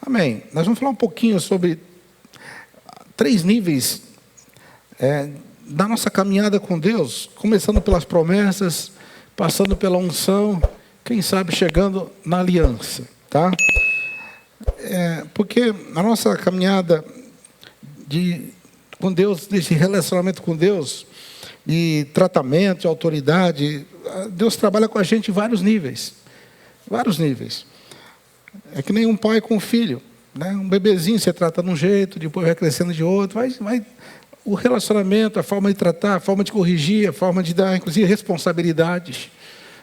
Amém. Nós vamos falar um pouquinho sobre 3 níveis da nossa caminhada com Deus, começando pelas promessas, passando pela unção, quem sabe chegando na aliança, tá? Porque a nossa caminhada com Deus, desse relacionamento com Deus, e tratamento, de autoridade, Deus trabalha com a gente em vários níveis. Vários níveis. É que nem um pai com um filho, né? Um bebezinho você trata de um jeito, depois vai crescendo de outro. O relacionamento, a forma de tratar, a forma de corrigir, a forma de dar, inclusive, responsabilidades,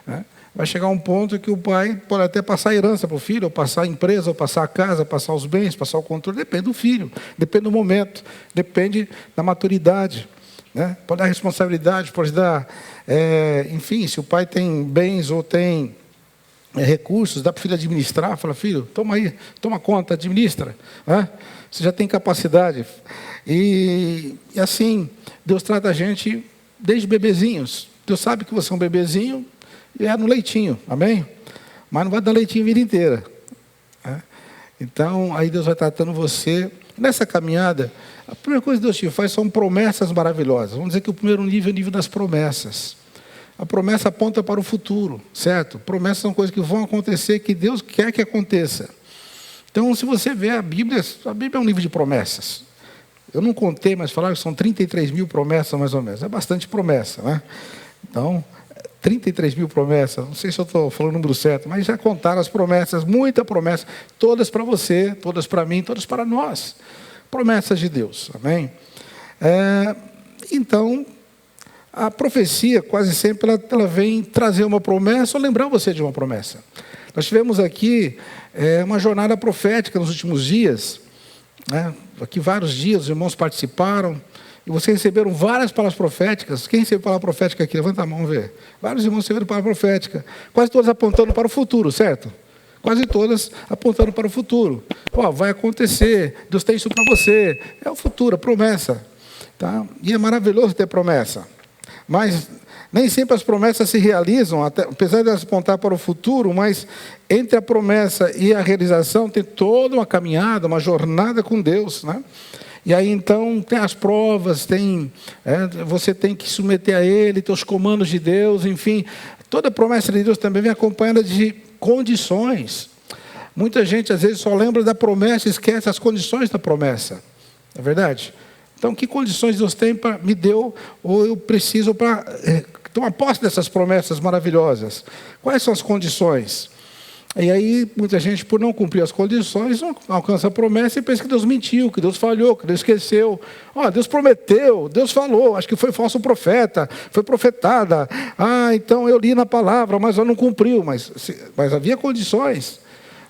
né? Vai chegar um ponto que o pai pode até passar a herança para o filho, ou passar a empresa, ou passar a casa, passar os bens, passar o controle. Depende do filho, depende do momento, depende da maturidade, né? Pode dar responsabilidade, pode dar... enfim, se o pai tem bens ou tem recursos, dá para o filho administrar, fala, filho, toma aí, toma conta, administra, né? Você já tem capacidade. E assim, Deus trata a gente desde bebezinhos. Deus sabe que você é um bebezinho e é no leitinho, amém? Mas não vai dar leitinho a vida inteira, né? Então, aí Deus vai tratando você. Nessa caminhada, a primeira coisa que Deus te faz são promessas maravilhosas. Vamos dizer que o primeiro nível é o nível das promessas. A promessa aponta para o futuro, certo? Promessas são coisas que vão acontecer, que Deus quer que aconteça. Então, se você vê a Bíblia é um livro de promessas. Eu não contei, mas falaram que são 33 mil promessas, mais ou menos. É bastante promessa, né? Então, 33 mil promessas. Não sei se eu estou falando o número certo, mas já contaram as promessas, muita promessa. Todas para você, todas para mim, todas para nós. Promessas de Deus, amém? Então, a profecia, quase sempre, ela vem trazer uma promessa ou lembrar você de uma promessa. Nós tivemos aqui uma jornada profética nos últimos dias, né? Aqui vários dias os irmãos participaram, e vocês receberam várias palavras proféticas. Quem recebeu palavra profética aqui? Levanta a mão, vamos ver. Vários irmãos receberam palavra profética, quase todas apontando para o futuro, certo? Quase todas apontando para o futuro. Vai acontecer, Deus tem isso para você. É o futuro, a promessa. Tá? E é maravilhoso ter promessa. Mas nem sempre as promessas se realizam, apesar de elas apontar para o futuro, mas entre a promessa e a realização tem toda uma caminhada, uma jornada com Deus, né? E aí então tem as provas, você tem que submeter a Ele, tem os comandos de Deus, enfim. Toda promessa de Deus também vem acompanhada de condições. Muita gente às vezes só lembra da promessa e esquece as condições da promessa. Não é verdade? Então, que condições Deus me deu, ou eu preciso para tomar posse dessas promessas maravilhosas? Quais são as condições? E aí, muita gente, por não cumprir as condições, não alcança a promessa e pensa que Deus mentiu, que Deus falhou, que Deus esqueceu. Deus prometeu, Deus falou, acho que foi falso profeta, foi profetada. Então eu li na palavra, mas ela não cumpriu. Mas havia condições.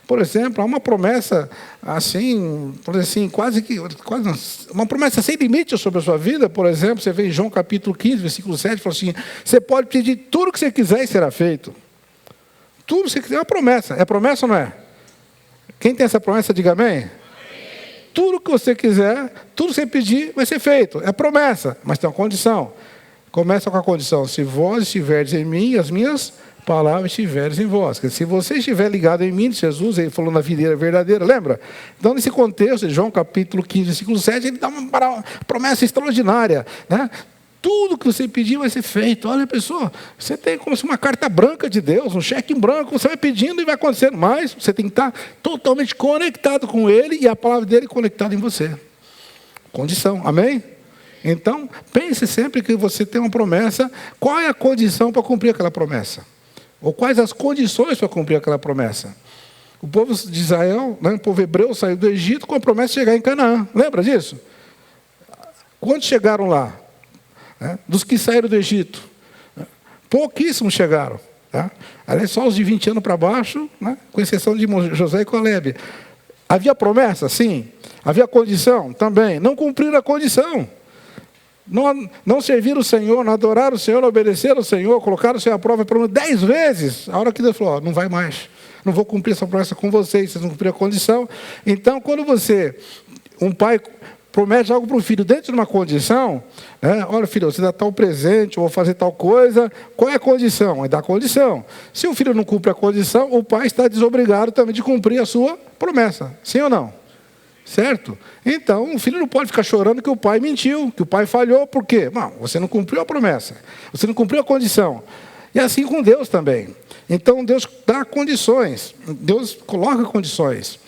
Por exemplo, há uma promessa assim, quase uma promessa sem limite sobre a sua vida. Por exemplo, você vê em João capítulo 15, versículo 7, fala assim, você pode pedir tudo o que você quiser e será feito. Tudo que você quiser é uma promessa. É promessa ou não é? Quem tem essa promessa, diga amém. Amém. Tudo que você quiser, tudo que você pedir, vai ser feito. É promessa, mas tem uma condição. Começa com a condição, se vós estiverdes em mim, as minhas palavras estiveres em vós. Se você estiver ligado em mim, Jesus, ele falou na videira verdadeira, lembra? Então, nesse contexto, João capítulo 15, versículo 7, ele dá uma promessa extraordinária, né? Tudo que você pedir vai ser feito. Olha, pessoa, você tem como se uma carta branca de Deus, um cheque em branco, você vai pedindo e vai acontecendo mais. Você tem que estar totalmente conectado com Ele e a palavra dele conectada em você. Condição, amém? Então, pense sempre que você tem uma promessa. Qual é a condição para cumprir aquela promessa? Ou quais as condições para cumprir aquela promessa? O povo de Israel, né, o povo hebreu saiu do Egito com a promessa de chegar em Canaã. Lembra disso? Quantos chegaram lá? Dos que saíram do Egito, pouquíssimos chegaram. Aliás, só os de 20 anos para baixo, né? Com exceção de José e Calebe. Havia promessa? Sim. Havia condição? Também. Não cumpriram a condição. Não serviram o Senhor, não adoraram o Senhor, não obedeceram o Senhor, colocaram o Senhor à prova 10 vezes. A hora que Deus falou, não vai mais. Não vou cumprir essa promessa com vocês não cumpriram a condição. Então, quando um pai promete algo para o filho dentro de uma condição, né? Olha, filho, você dá tal presente, eu vou fazer tal coisa. Qual é a condição? É dar condição. Se o filho não cumpre a condição, o pai está desobrigado também de cumprir a sua promessa. Sim ou não? Certo? Então, o filho não pode ficar chorando que o pai mentiu, que o pai falhou. Por quê? Não, você não cumpriu a promessa. Você não cumpriu a condição. E assim com Deus também. Então, Deus dá condições. Deus coloca condições.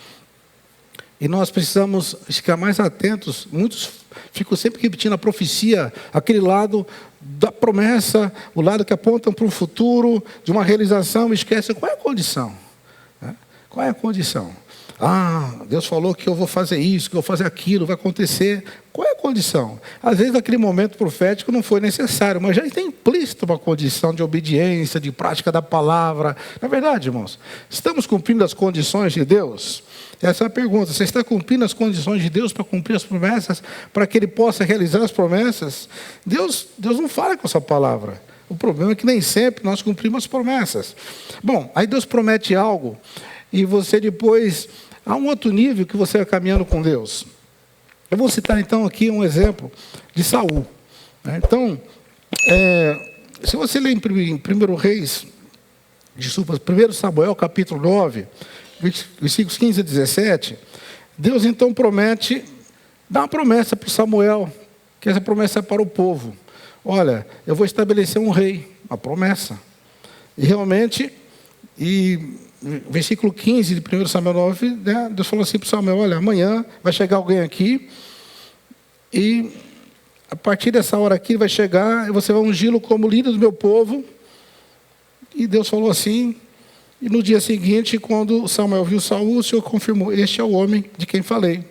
E nós precisamos ficar mais atentos. Muitos ficam sempre repetindo a profecia, aquele lado da promessa, o lado que apontam para o futuro, de uma realização, esquece qual é a condição. Qual é a condição? Ah, Deus falou que eu vou fazer isso, que eu vou fazer aquilo, vai acontecer. Qual é a condição? Às vezes, naquele momento profético não foi necessário, mas já está implícito uma condição de obediência, de prática da palavra. Na verdade, irmãos, estamos cumprindo as condições de Deus? Essa é a pergunta. Você está cumprindo as condições de Deus para cumprir as promessas, para que Ele possa realizar as promessas? Deus não fala com essa palavra. O problema é que nem sempre nós cumprimos as promessas. Bom, aí Deus promete algo e você depois... Há um outro nível que você vai caminhando com Deus. Eu vou citar então aqui um exemplo de Saul. Então, se você ler em 1 Reis, desculpa, 1 Samuel capítulo 9, versículos 15 a 17, Deus então promete, dá uma promessa para Samuel, que essa promessa é para o povo. Olha, eu vou estabelecer um rei, uma promessa. E realmente, versículo 15 de 1 Samuel 9, né, Deus falou assim para Samuel, olha, amanhã vai chegar alguém aqui, e a partir dessa hora aqui vai chegar, e você vai ungí-lo como líder do meu povo. E Deus falou assim, e no dia seguinte, quando Samuel viu Saul, o Senhor confirmou, este é o homem de quem falei,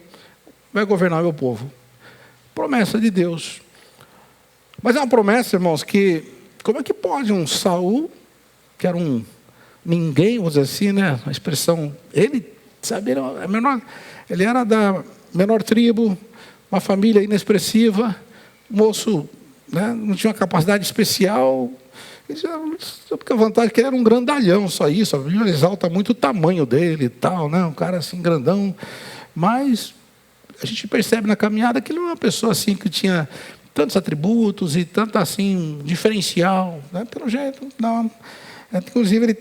vai governar o meu povo. Promessa de Deus. Mas é uma promessa, irmãos, que, como é que pode um Saul, que era um ninguém, vamos dizer assim, né? A expressão, ele, sabe, ele era da menor tribo, uma família inexpressiva, moço, né? Não tinha uma capacidade especial, porque a vantagem é que ele era um grandalhão, só isso, a Bíblia exalta muito o tamanho dele e tal, né? Um cara assim grandão, mas a gente percebe na caminhada que ele não é uma pessoa assim que tinha tantos atributos e tanto assim diferencial, né? Pelo jeito, não. Inclusive, ele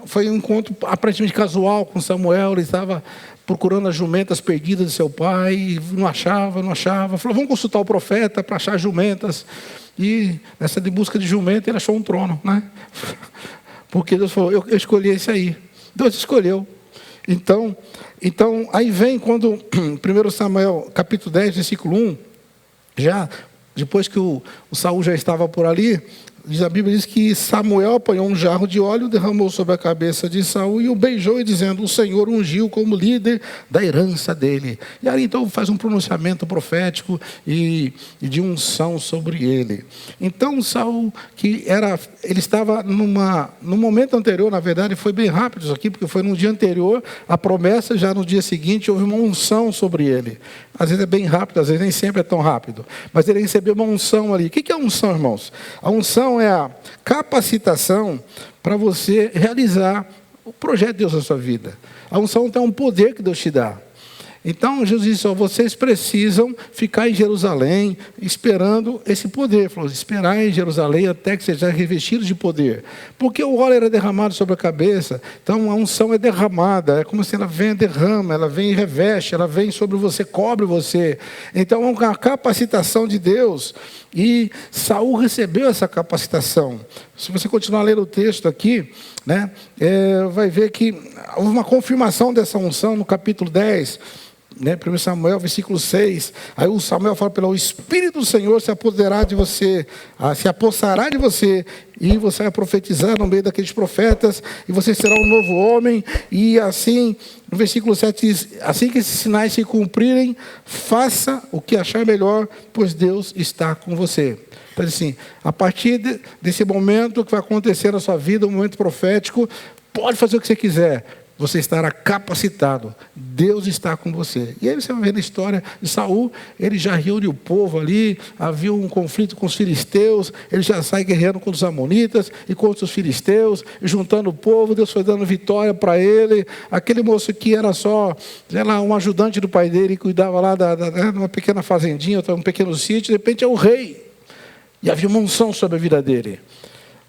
foi um encontro aparentemente casual com Samuel. Ele estava procurando as jumentas perdidas de seu pai, e não achava. Falou, vamos consultar o profeta para achar jumentas. E nessa de busca de jumenta, ele achou um trono, né? Porque Deus falou, eu escolhi esse aí. Deus escolheu. Então aí vem quando, 1 Samuel, capítulo 10, versículo 1, já depois que o Saul já estava por ali, a Bíblia diz que Samuel apanhou um jarro de óleo, derramou sobre a cabeça de Saul e o beijou, e dizendo, o Senhor ungiu como líder da herança dele. E aí então faz um pronunciamento profético e de unção sobre ele. Então Saul, ele estava no momento anterior, na verdade foi bem rápido isso aqui, porque foi no dia anterior, a promessa, já no dia seguinte houve uma unção sobre ele. Às vezes é bem rápido, às vezes nem sempre é tão rápido. Mas ele recebeu uma unção ali. O que é a unção, irmãos? A unção é a capacitação para você realizar o projeto de Deus na sua vida. A unção é um poder que Deus te dá. Então, Jesus disse, vocês precisam ficar em Jerusalém esperando esse poder. Ele falou, esperar em Jerusalém até que sejam revestidos de poder. Porque o óleo era derramado sobre a cabeça, então a unção é derramada, é como se ela vem e derrama, ela vem e reveste, ela vem sobre você, cobre você. Então é uma capacitação de Deus. E Saul recebeu essa capacitação. Se você continuar lendo o texto aqui, né, vai ver que houve uma confirmação dessa unção no capítulo 10, né, 1 Samuel, versículo 6. Aí o Samuel fala, pelo Espírito do Senhor se apoderará de você, se apossará de você, e você vai profetizar no meio daqueles profetas, e você será um novo homem. E assim, no versículo 7 diz, assim que esses sinais se cumprirem, faça o que achar melhor, pois Deus está com você. Então assim, a partir desse momento que vai acontecer na sua vida, um momento profético, pode fazer o que você quiser, você estará capacitado. Deus está com você. E aí você vai ver na história de Saul, ele já reúne o povo ali, havia um conflito com os filisteus, ele já sai guerreando contra os amonitas e contra os filisteus, e juntando o povo, Deus foi dando vitória para ele. Aquele moço que era só, sei lá, um ajudante do pai dele, cuidava lá de uma pequena fazendinha, um pequeno sítio, de repente é o rei. E havia uma unção sobre a vida dele.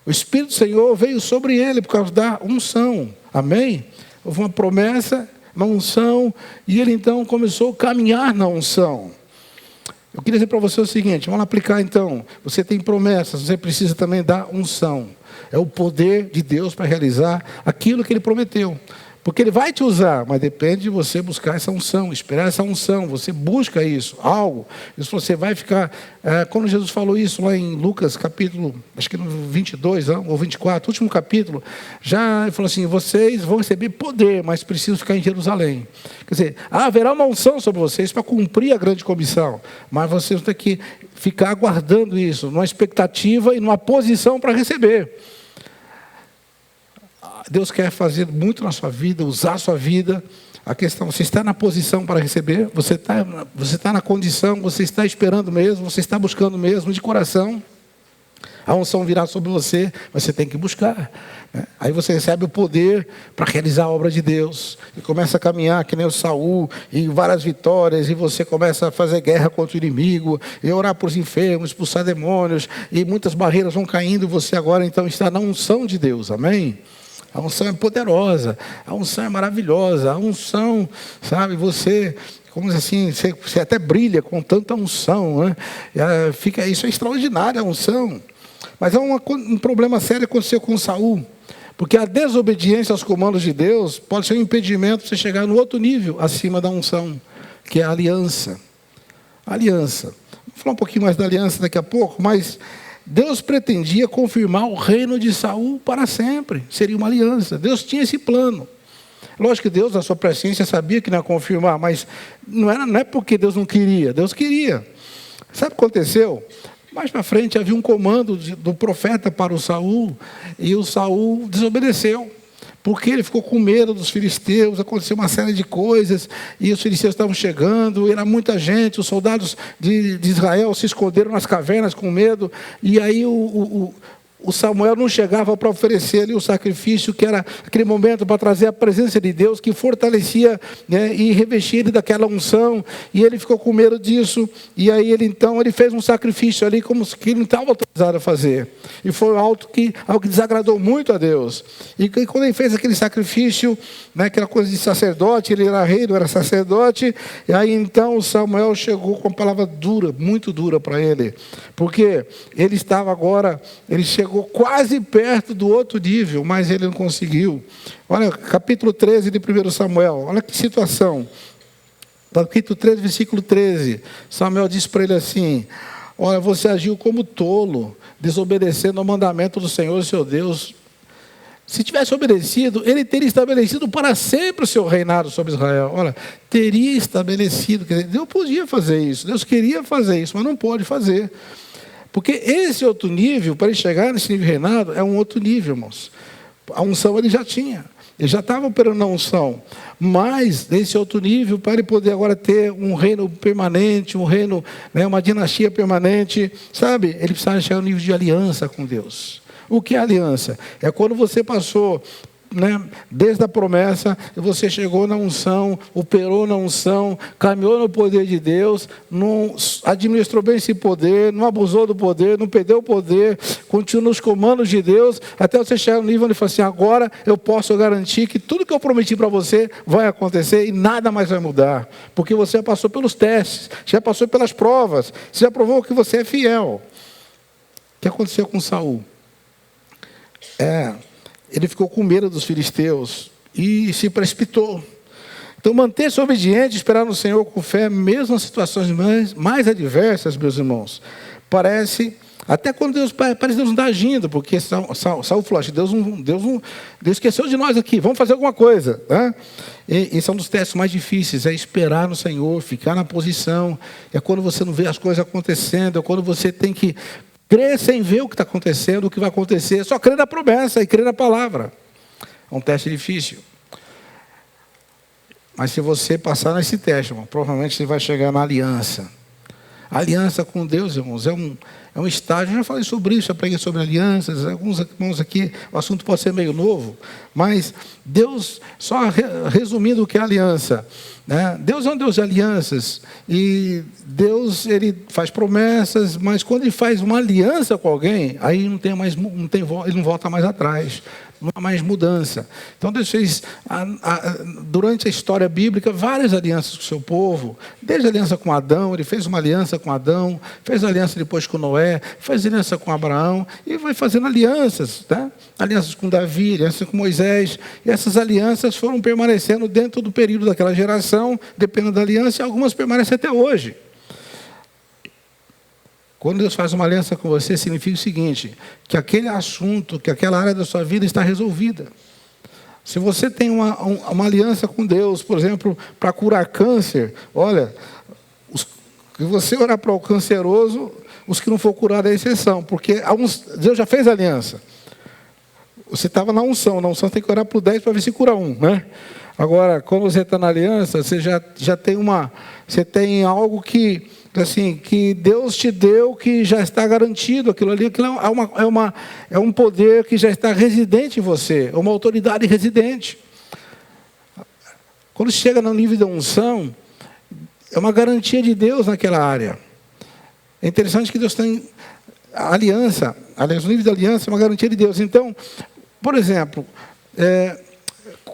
O Espírito do Senhor veio sobre ele por causa da unção. Amém? Houve uma promessa, uma unção, e ele então começou a caminhar na unção. Eu queria dizer para você o seguinte, vamos aplicar então. Você tem promessas, você precisa também da unção. É o poder de Deus para realizar aquilo que Ele prometeu. Porque Ele vai te usar, mas depende de você buscar essa unção, esperar essa unção. Você busca isso, algo. Isso você vai ficar... quando Jesus falou isso lá em Lucas capítulo, acho que no 22 ou 24, último capítulo, já ele falou assim, vocês vão receber poder, mas precisam ficar em Jerusalém. Quer dizer, haverá uma unção sobre vocês para cumprir a grande comissão. Mas vocês vão ter que ficar aguardando isso, numa expectativa e numa posição para receber. Deus quer fazer muito na sua vida, usar a sua vida. A questão, você está na posição para receber? Você está na condição? Você está esperando mesmo? Você está buscando mesmo de coração? A unção virá sobre você, mas você tem que buscar. Né? Aí você recebe o poder para realizar a obra de Deus. E começa a caminhar que nem o Saul, e várias vitórias, e você começa a fazer guerra contra o inimigo, e orar por os enfermos, expulsar demônios, e muitas barreiras vão caindo, você agora então está na unção de Deus. Amém? A unção é poderosa, a unção é maravilhosa, a unção, sabe, você, como assim, você até brilha com tanta unção, né? Isso é extraordinário, a unção. Mas um problema sério aconteceu com Saul, porque a desobediência aos comandos de Deus pode ser um impedimento para você chegar no outro nível, acima da unção, que é a aliança. A aliança. Vou falar um pouquinho mais da aliança daqui a pouco, mas... Deus pretendia confirmar o reino de Saul para sempre. Seria uma aliança. Deus tinha esse plano. Lógico que Deus, na sua presciência, sabia que não ia confirmar, mas não é porque Deus não queria. Deus queria. Sabe o que aconteceu? Mais para frente havia um comando do profeta para o Saul, e o Saul desobedeceu. Porque ele ficou com medo dos filisteus, aconteceu uma série de coisas, e os filisteus estavam chegando, era muita gente, os soldados de Israel se esconderam nas cavernas com medo, e aí o Samuel não chegava para oferecer ali o sacrifício, que era aquele momento para trazer a presença de Deus, que fortalecia, né, e revestia ele daquela unção, e ele ficou com medo disso, e aí ele fez um sacrifício ali, como que ele não estava autorizado a fazer, e foi algo que desagradou muito a Deus, e quando ele fez aquele sacrifício, né, aquela coisa de sacerdote, ele era rei, não era sacerdote, e aí então o Samuel chegou com uma palavra dura, muito dura para ele, porque ele chegou quase perto do outro nível, mas ele não conseguiu. Olha, capítulo 13 de 1 Samuel, olha que situação. Capítulo 13, versículo 13. Samuel disse para ele assim, olha, você agiu como tolo, desobedecendo ao mandamento do Senhor, seu Deus. Se tivesse obedecido, ele teria estabelecido para sempre o seu reinado sobre Israel. Olha, teria estabelecido, quer dizer, Deus podia fazer isso, Deus queria fazer isso, mas não pode fazer. Porque esse outro nível, para ele chegar nesse nível reinado, é um outro nível, irmãos. A unção ele já tinha. Ele já estava operando na unção. Mas, nesse outro nível, para ele poder agora ter um reino permanente, um reino, né, uma dinastia permanente, sabe? Ele precisava chegar no nível de aliança com Deus. O que é aliança? É quando você passou... né, desde a promessa, você chegou na unção, operou na unção, caminhou no poder de Deus, não administrou bem esse poder, não abusou do poder, não perdeu o poder, continua nos comandos de Deus, até você chegar no nível onde fala assim, agora eu posso garantir que tudo que eu prometi para você vai acontecer e nada mais vai mudar, porque você já passou pelos testes, já passou pelas provas, você já provou que você é fiel. O que aconteceu com Saul? Ele ficou com medo dos filisteus e se precipitou. Então, manter-se obediente, esperar no Senhor com fé, mesmo nas situações mais adversas, meus irmãos, parece, até quando Deus não está agindo, porque Saul falou, Deus esqueceu de nós aqui, vamos fazer alguma coisa. Né? E esse é um dos testes mais difíceis, é esperar no Senhor, ficar na posição, é quando você não vê as coisas acontecendo, é quando você tem que crer sem ver o que está acontecendo, o que vai acontecer, só crer na promessa e crer na palavra. É um teste difícil. Mas se você passar nesse teste, irmão, provavelmente você vai chegar na aliança. A aliança com Deus, irmãos, é um estágio. Eu já falei sobre isso, já preguei sobre alianças. Alguns irmãos aqui, o assunto pode ser meio novo, mas Deus, só resumindo o que é aliança, né? Deus é um Deus de alianças, e Deus, ele faz promessas, mas quando ele faz uma aliança com alguém, aí ele não volta mais atrás. Não há mais mudança. Então Deus fez, durante a história bíblica, várias alianças com o seu povo. Desde a aliança com Adão, ele fez uma aliança com Adão, fez aliança depois com Noé, fez aliança com Abraão, e vai fazendo alianças, né? Alianças com Davi, alianças com Moisés. E essas alianças foram permanecendo dentro do período daquela geração, dependendo da aliança, e algumas permanecem até hoje. Quando Deus faz uma aliança com você, significa o seguinte, que aquele assunto, que aquela área da sua vida está resolvida. Se você tem uma aliança com Deus, por exemplo, para curar câncer, olha, se você orar para o canceroso, os que não for curado é exceção, porque Deus já fez aliança. Você estava na unção você tem que orar para o 10 para ver se cura um, né? Agora, quando você está na aliança, você já tem você tem algo que, assim, que Deus te deu, que já está garantido, aquilo é um poder que já está residente em você, é uma autoridade residente. Quando chega no nível da unção, é uma garantia de Deus naquela área. É interessante que Deus tem a aliança, aliás, o nível da aliança é uma garantia de Deus. Então, por exemplo,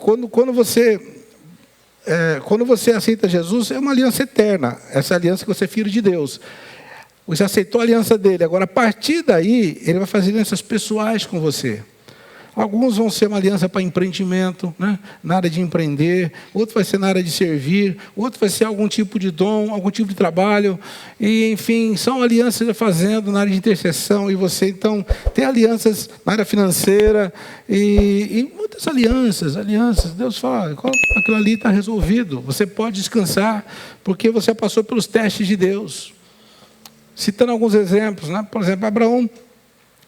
quando você aceita Jesus, é uma aliança eterna. Essa aliança que você é filho de Deus. Você aceitou a aliança dele. Agora, a partir daí, ele vai fazer alianças pessoais com você. Alguns vão ser uma aliança para empreendimento, né? Na área de empreender. Outro vai ser na área de servir. Outro vai ser algum tipo de dom, algum tipo de trabalho. E, enfim, são alianças fazendo na área de intercessão. E você, então, tem alianças na área financeira. E muitas alianças. Deus fala, aquilo ali está resolvido. Você pode descansar, porque você passou pelos testes de Deus. Citando alguns exemplos, né? Por exemplo, Abraão.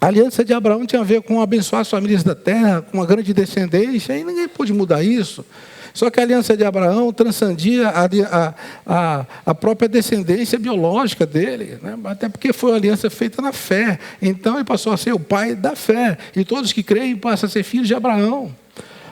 A aliança de Abraão tinha a ver com abençoar as famílias da terra, com uma grande descendência, e ninguém pôde mudar isso. Só que a aliança de Abraão transcendia a própria descendência biológica dele, né? Até porque foi uma aliança feita na fé. Então ele passou a ser o pai da fé, e todos que creem passam a ser filhos de Abraão.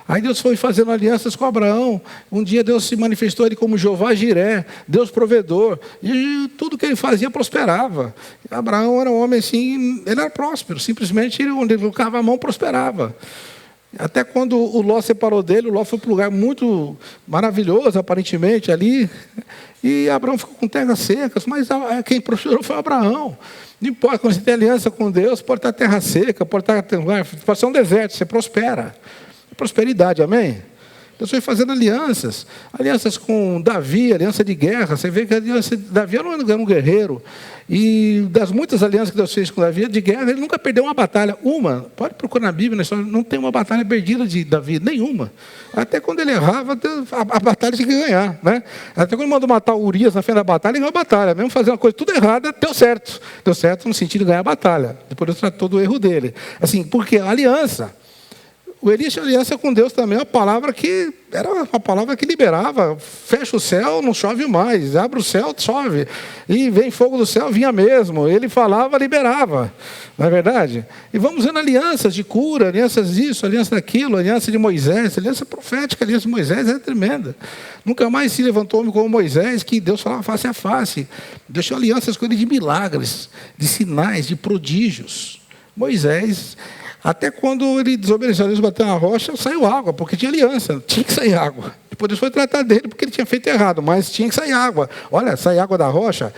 Aí Deus foi fazendo alianças com Abraão. Um dia Deus se manifestou ele como Jeová Jiré, Deus provedor. E tudo que ele fazia prosperava. Abraão era um homem assim, ele era próspero. Simplesmente onde ele colocava a mão prosperava. Até quando o Ló separou dele, o Ló foi para um lugar muito maravilhoso, aparentemente, ali. E Abraão ficou com terras secas, mas quem prosperou foi Abraão. Não importa, quando você tem aliança com Deus, pode estar terra seca, pode ser um deserto, você prospera. Prosperidade, amém? Deus foi fazendo alianças com Davi, aliança de guerra. Você vê que a aliança de Davi era um guerreiro. E das muitas alianças que Deus fez com Davi de guerra, ele nunca perdeu uma batalha. Pode procurar na Bíblia, não tem uma batalha perdida de Davi, nenhuma. Até quando ele errava, a batalha tinha que ganhar, né? Até quando ele mandou matar o Urias na frente da batalha, ele ganhou a batalha. Mesmo fazendo uma coisa tudo errada, deu certo. Deu certo no sentido de ganhar a batalha. Depois ele tratou do erro dele. Assim, porque a aliança. O Elias tinha aliança com Deus também, uma palavra que era uma palavra que liberava. Fecha o céu, não chove mais. Abre o céu, chove. E vem fogo do céu, vinha mesmo. Ele falava, liberava. Não é verdade? E vamos vendo alianças de cura, alianças disso, aliança daquilo, aliança de Moisés, aliança profética, aliança de Moisés é tremenda. Nunca mais se levantou homem como Moisés, que Deus falava face a face. Deus tinha alianças com ele de milagres, de sinais, de prodígios. Moisés... Até quando ele desobedeceu a Deus, bateu na rocha, saiu água, porque tinha aliança, tinha que sair água. Depois Deus foi tratar dele, porque ele tinha feito errado, mas tinha que sair água. Olha, sair água da rocha,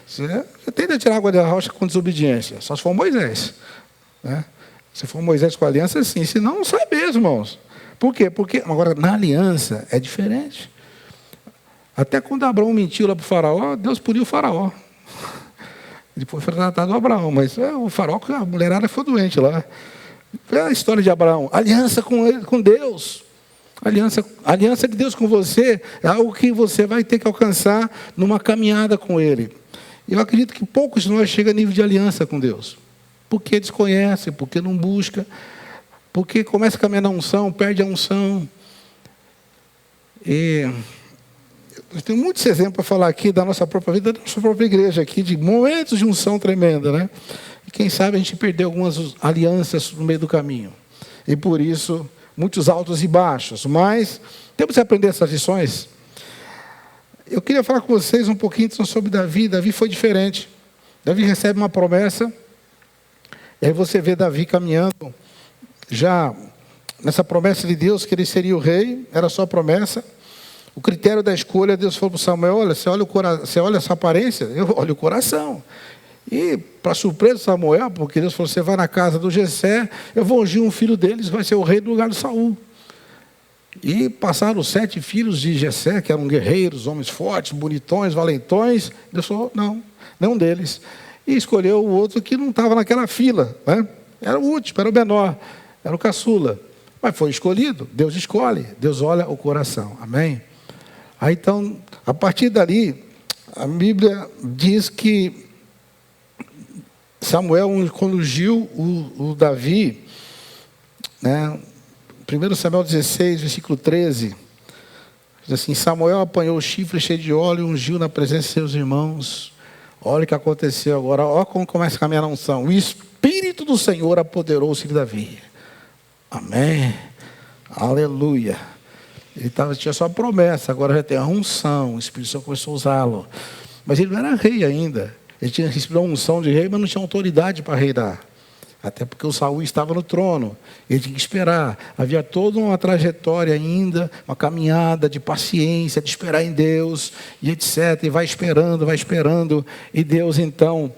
você tenta tirar água da rocha com desobediência, só se for Moisés. Né? Se for Moisés com aliança, sim, senão não sai mesmo, irmãos. Por quê? Porque agora, na aliança, é diferente. Até quando Abraão mentiu lá para o faraó, Deus puniu o faraó. Depois foi tratado o Abraão, mas o faraó, a mulherada foi doente lá. É a história de Abraão. Aliança com Deus. Aliança de Deus com você é algo que você vai ter que alcançar numa caminhada com Ele. Eu acredito que poucos de nós chegam a nível de aliança com Deus. Porque desconhece, porque não busca, porque começa a caminhar na unção, perde a unção. E eu tenho muitos exemplos para falar aqui da nossa própria vida, da nossa própria igreja aqui, de momentos de unção tremenda, né? E quem sabe a gente perdeu algumas alianças no meio do caminho. E por isso, muitos altos e baixos. Mas temos que aprender essas lições. Eu queria falar com vocês um pouquinho sobre Davi. Davi foi diferente. Davi recebe uma promessa. E aí você vê Davi caminhando já nessa promessa de Deus que ele seria o rei. Era só promessa. O critério da escolha, Deus falou para Samuel: olha, você olha essa aparência, eu olho o coração. E, para surpresa de Samuel, porque Deus falou: você vai na casa do Jessé, eu vou ungir um filho deles, vai ser o rei no lugar de Saul. E passaram os 7 filhos de Jessé, que eram guerreiros, homens fortes, bonitões, valentões. Deus falou: não, nenhum deles. E escolheu o outro que não estava naquela fila, né? Era o último, era o menor, era o caçula. Mas foi escolhido, Deus escolhe, Deus olha o coração, amém? Aí então, a partir dali, a Bíblia diz que Samuel, quando ungiu o Davi, né, 1 Samuel 16, versículo 13, diz assim: Samuel apanhou o chifre cheio de óleo e ungiu na presença de seus irmãos. Olha o que aconteceu agora, olha como começa a caminhar a unção. O Espírito do Senhor apoderou-se de Davi. Amém. Aleluia. Ele tinha só promessa, agora já tem a unção, o Espírito Santo começou a usá-lo. Mas ele não era rei ainda. Ele tinha recebido a unção de rei, mas não tinha autoridade para reinar. Até porque o Saul estava no trono. Ele tinha que esperar. Havia toda uma trajetória ainda, uma caminhada de paciência, de esperar em Deus, e etc. E vai esperando. E Deus, então,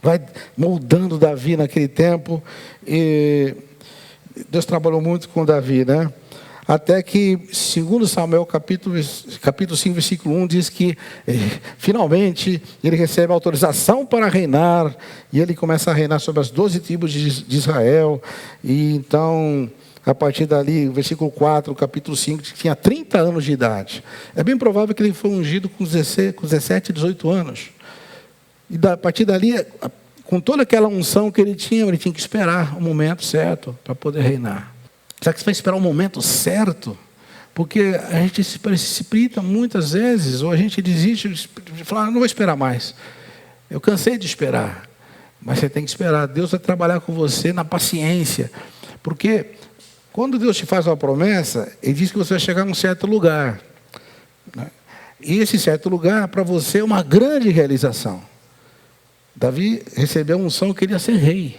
vai moldando Davi naquele tempo. E Deus trabalhou muito com Davi, né? Até que, segundo Samuel, capítulo 5, versículo 1, diz que, finalmente, ele recebe autorização para reinar, e ele começa a reinar sobre as 12 tribos de Israel. E então, a partir dali, versículo 4, capítulo 5, tinha 30 anos de idade. É bem provável que ele foi ungido com 17, 18 anos. E a partir dali, com toda aquela unção que ele tinha que esperar o momento certo para poder reinar. Será que você vai esperar o momento certo? Porque a gente se precipita muitas vezes, ou a gente desiste de falar: não vou esperar mais. Eu cansei de esperar. Mas você tem que esperar. Deus vai trabalhar com você na paciência. Porque quando Deus te faz uma promessa, Ele diz que você vai chegar num certo lugar. E esse certo lugar, para você, é uma grande realização. Davi recebeu a unção que ele ia ser rei.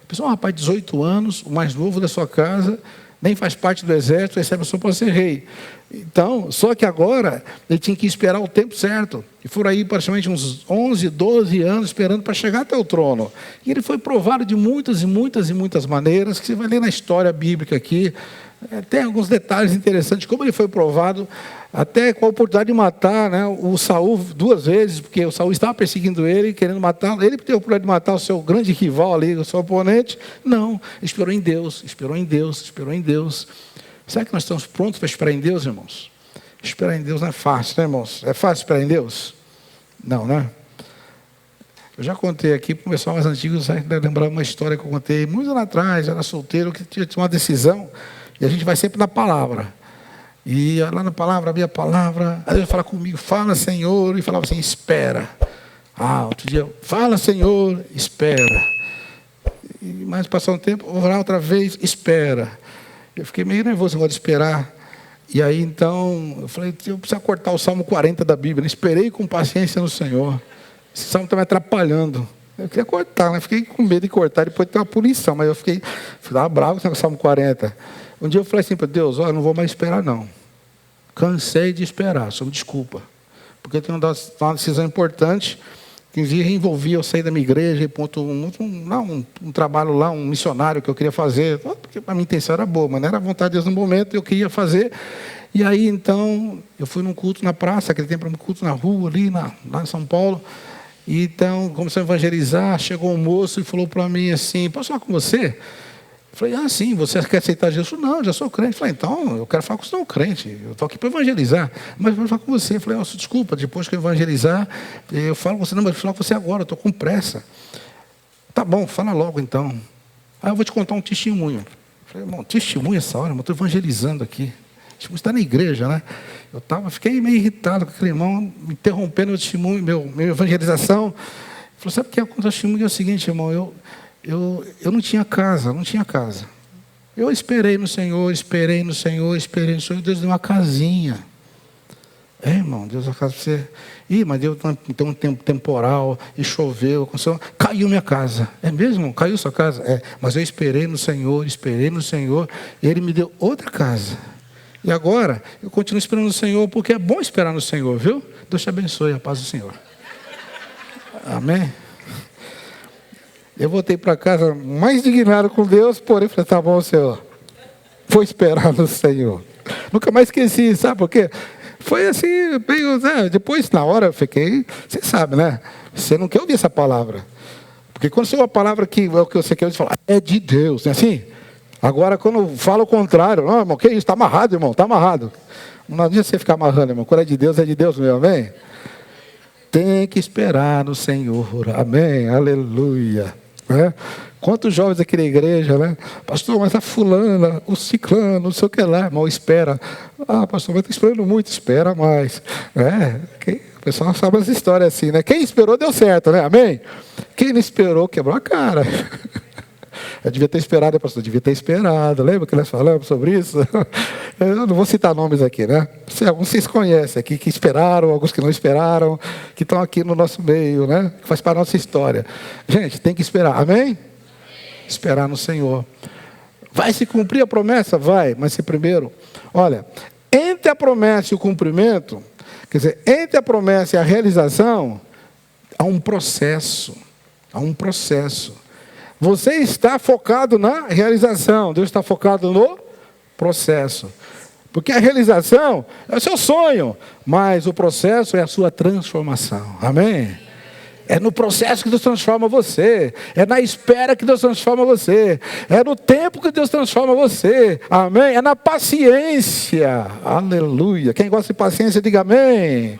Pessoal, um rapaz de 18 anos, o mais novo da sua casa, nem faz parte do exército, recebe a unção para ser rei. Então, só que agora, ele tinha que esperar o tempo certo. E foram aí praticamente uns 11, 12 anos esperando para chegar até o trono. E ele foi provado de muitas maneiras, que você vai ler na história bíblica aqui. Tem alguns detalhes interessantes, como ele foi provado, até com a oportunidade de matar, né, o Saul 2 vezes, porque o Saul estava perseguindo ele, querendo matá-lo. Ele teve a oportunidade de matar o seu grande rival ali, o seu oponente. Não, esperou em Deus. Será que nós estamos prontos para esperar em Deus, irmãos? Esperar em Deus não é fácil, né, irmãos? É fácil esperar em Deus? Não, né? Eu já contei aqui para o pessoal mais antigo, sabe, lembrar uma história que eu contei muitos anos atrás, eu era solteiro, que tinha uma decisão. E a gente vai sempre na palavra. E lá na palavra, havia a palavra. Aí ele fala comigo: fala, Senhor. E falava assim: espera. Outro dia: fala, Senhor, espera. E mais passar um tempo, orar outra vez, espera. Eu fiquei meio nervoso agora de esperar. E aí então, eu falei: eu preciso cortar o Salmo 40 da Bíblia. Esperei com paciência no Senhor. Esse salmo está me atrapalhando. Eu queria cortar, né? Fiquei com medo de cortar, depois de ter uma punição. Mas eu fiquei bravo com o Salmo 40. Um dia eu falei assim para Deus: olha, não vou mais esperar não. Cansei de esperar, só me desculpa. Porque eu tenho uma decisão importante, que envolvia eu sair da minha igreja e um trabalho lá, um missionário que eu queria fazer. Porque a minha intenção era boa, mas não era a vontade de Deus no momento, eu queria fazer. E aí então, eu fui num culto na praça, aquele tempo era um culto na rua, ali lá em São Paulo. E então, começou a evangelizar, chegou um moço e falou para mim assim: posso falar com você? Eu falei: sim, você quer aceitar Jesus? Não, já sou crente. Eu falei: então, eu quero falar com você, não crente. Eu estou aqui para evangelizar. Mas eu vou falar com você. Eu falei: desculpa, depois que eu evangelizar, eu falo com você. Não, mas eu vou falar com você agora, eu estou com pressa. Tá bom, fala logo então. Aí eu vou te contar um testemunho. Eu falei: irmão, testemunho essa hora? Eu estou evangelizando aqui. Tipo, está na igreja, né? Fiquei meio irritado com aquele irmão, me interrompendo meu testemunho, minha evangelização. Ele falou, sabe o que aconteceu? O testemunho é o seguinte, irmão, eu não tinha casa, não tinha casa. Eu esperei no Senhor, Deus deu uma casinha. Irmão, Deus deu uma casa para você. Mas deu então um tempo temporal, e choveu, caiu minha casa. É mesmo? Caiu sua casa? Mas eu esperei no Senhor, e Ele me deu outra casa. E agora, eu continuo esperando no Senhor, porque é bom esperar no Senhor, viu? Deus te abençoe, a paz do Senhor. Amém? Eu voltei para casa mais indignado com Deus, porém falei, tá bom, Senhor, vou esperar no Senhor. Nunca mais esqueci, sabe por quê? Foi assim, depois na hora eu fiquei, você sabe, né? Você não quer ouvir essa palavra. Porque quando você ouve a palavra que é o que você quer falar, é de Deus, não é assim? Agora quando fala o contrário, não, irmão, que isso? Está amarrado, irmão, está amarrado. Não adianta você ficar amarrando, irmão. Quando é de Deus meu, amém? Tem que esperar no Senhor, amém, aleluia. Quantos jovens aqui na igreja, né? Pastor, mas a fulana, o ciclano, não sei o que lá, irmão, espera. Pastor, mas está esperando muito, espera mais. O pessoal sabe as histórias assim, né? Quem esperou deu certo, né? Amém? Quem não esperou quebrou a cara. Eu devia ter esperado, pastor, devia ter esperado. Lembra que nós falamos sobre isso? Eu não vou citar nomes aqui, né? Alguns vocês conhecem aqui, que esperaram, alguns que não esperaram, que estão aqui no nosso meio, né? Que faz parte da nossa história. Gente, tem que esperar, amém? Esperar no Senhor. Vai se cumprir a promessa? Vai, mas se primeiro, olha, entre a promessa e o cumprimento, quer dizer, entre a promessa e a realização, há um processo. Você está focado na realização, Deus está focado no processo. Porque a realização é o seu sonho, mas o processo é a sua transformação. Amém? É no processo que Deus transforma você. É na espera que Deus transforma você. É no tempo que Deus transforma você. Amém? É na paciência. Aleluia. Quem gosta de paciência, diga amém.